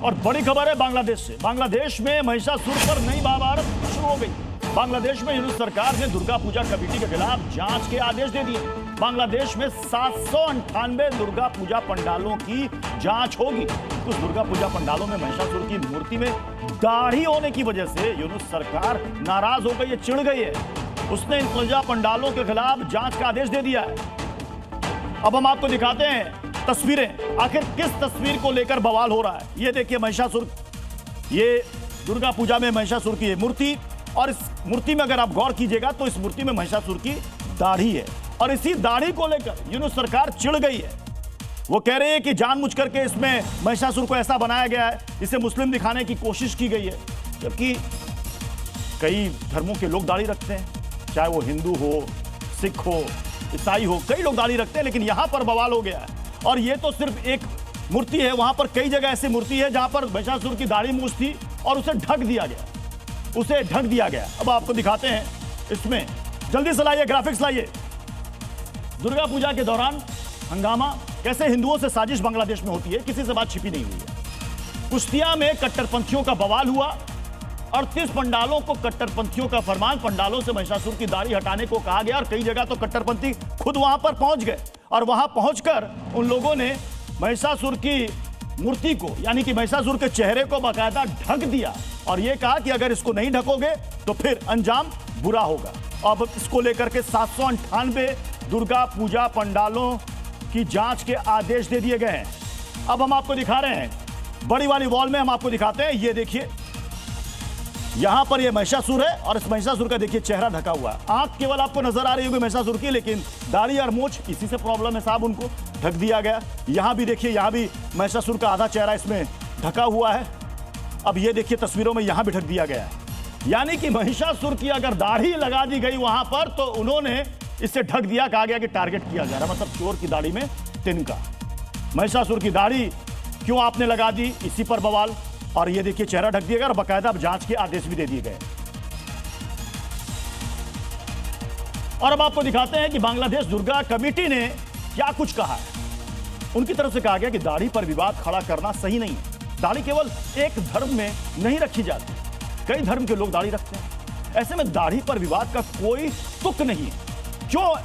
और बड़ी खबर है बांग्लादेश से। बांग्लादेश में महिषासुर पर नई महाभारत शुरू हो गई। बांग्लादेश में यूनुस सरकार ने दुर्गा पूजा कमेटी के खिलाफ जांच के आदेश दे दिए। बांग्लादेश में 798 दुर्गा पूजा पंडालों की जांच होगी। कुछ दुर्गा पूजा पंडालों में महिषासुर की मूर्ति में दाढ़ी होने की वजह से यूनुस सरकार नाराज हो गई है, चिढ़ गई है। उसने इन पूजा पंडालों के खिलाफ जांच का आदेश दे दिया है। अब हम आपको दिखाते हैं तस्वीरें, आखिर किस तस्वीर को लेकर बवाल हो रहा है। ये देखिए महिषासुर, ये दुर्गा पूजा में महिषासुर की मूर्ति, और इस मूर्ति में अगर आप गौर कीजिएगा तो इस मूर्ति में महिषासुर की दाढ़ी है, और इसी दाढ़ी को लेकर यूनुस सरकार चिढ़ गई है। वो कह रही है कि जानबूझ करके इसमें महिषासुर को ऐसा बनाया गया है, इसे मुस्लिम दिखाने की कोशिश की गई है। जबकि कई धर्मों के लोग दाढ़ी रखते हैं, चाहे वो हिंदू हो, सिख हो, ईसाई हो, कई लोग दाढ़ी रखते हैं। लेकिन यहां पर बवाल हो गया है। और ये तो सिर्फ एक मूर्ति है, वहां पर कई जगह ऐसी मूर्ति है जहां पर महिषासुर की दाढ़ी मूंछ थी और उसे ढक दिया गया, अब आपको दिखाते हैं इसमें। जल्दी से लाइए, ग्राफिक्स लाइए। दुर्गा पूजा के दौरान हंगामा, कैसे हिंदुओं से साजिश बांग्लादेश में होती है, किसी से बात छिपी नहीं हुई है। कुश्तिया में कट्टरपंथियों का बवाल हुआ। 38 पंडालों को कट्टरपंथियों का फरमान, पंडालों से महिषासुर की दाढ़ी हटाने को कहा गया, और कई जगह तो कट्टरपंथी खुद वहां पर पहुंच गए, और वहां पहुंचकर उन लोगों ने महिषासुर की मूर्ति को, यानी कि महिषासुर के चेहरे को बाकायदा ढक दिया, और यह कहा कि अगर इसको नहीं ढकोगे तो फिर अंजाम बुरा होगा। अब इसको लेकर के 798 दुर्गा पूजा पंडालों की जांच के आदेश दे दिए गए हैं। अब हम आपको दिखा रहे हैं, बड़ी वाली वॉल में हम आपको दिखाते हैं। ये देखिए, यहां पर ये महिषासुर है, और इस महिषासुर का देखिए चेहरा ढका हुआ है। आंख केवल आपको नजर आ रही होगी महिषासुर की, लेकिन दाढ़ी और मूंछ, इसी से प्रॉब्लम है साहब, उनको ढक दिया गया। यहां भी देखिए, यहां भी महिषासुर का आधा चेहरा इसमें ढका हुआ है। अब ये देखिए तस्वीरों में यहां भी ढक दिया गया है। यानी कि महिषासुर की अगर दाढ़ी लगा दी गई वहां पर, तो उन्होंने इससे ढक दिया, कहा गया कि टारगेट किया जा रहा, मतलब चोर की दाढ़ी में तिनका। महिषासुर की दाढ़ी क्यों आपने लगा दी, इसी पर बवाल। और ये देखिए चेहरा ढक दिया गया, और बाकायदा अब जांच के आदेश भी दे दिए गए। और अब आपको दिखाते हैं कि बांग्लादेश दुर्गा कमेटी ने क्या कुछ कहा है। उनकी तरफ से कहा गया कि दाढ़ी पर विवाद खड़ा करना सही नहीं है। दाढ़ी केवल एक धर्म में नहीं रखी जाती, कई धर्म के लोग दाढ़ी रखते हैं। ऐसे में दाढ़ी पर विवाद का कोई तुक नहीं है। क्यों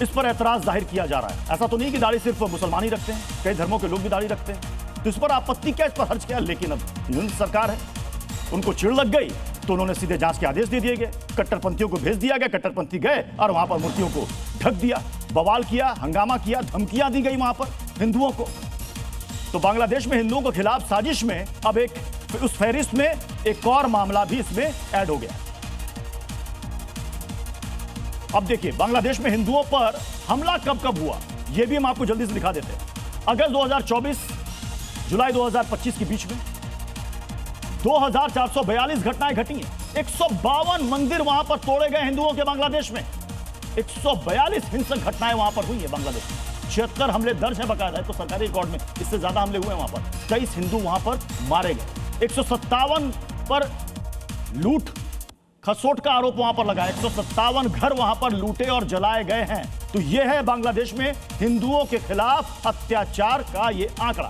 इस पर ऐतराज जाहिर किया जा रहा है? ऐसा तो नहीं कि दाढ़ी सिर्फ मुसलमान ही रखते हैं, कई धर्मों के लोग भी दाढ़ी रखते हैं, तो इस पर आपत्ति क्या, इस पर हर्ज क्या? लेकिन अब यूनुस सरकार है, उनको चिढ़ लग गई, तो उन्होंने सीधे जांच के आदेश दे दिए गए। कट्टरपंथियों को भेज दिया गया, कट्टरपंथी गए और वहां पर मूर्तियों को ढक दिया, बवाल किया, हंगामा किया, धमकियां दी गई वहां पर हिंदुओं को। तो बांग्लादेश में हिंदुओं के खिलाफ साजिश में अब उस फहरिस्त में एक और मामला भी इसमें ऐड हो गया। अब देखिए बांग्लादेश में हिंदुओं पर हमला कब कब हुआ, यह भी हम आपको जल्दी से दिखा देते हैं। अगस्त 2024 जुलाई 2025 के बीच में 2442 घटनाएं घटी हैं। 152 मंदिर वहां पर तोड़े गए हिंदुओं के बांग्लादेश में। 142 हिंसक घटनाएं वहां पर हुई है बांग्लादेश में। 76 हमले दर्ज है बकायदा है, तो सरकारी रिकॉर्ड में इससे ज्यादा हमले हुए वहां पर। 23 हिंदू वहां पर मारे गए। 157 पर लूट खसोट का आरोप वहां पर लगा। 157 घर वहां पर लूटे और जलाए गए हैं। तो यह है बांग्लादेश में हिंदुओं के खिलाफ अत्याचार का यह आंकड़ा।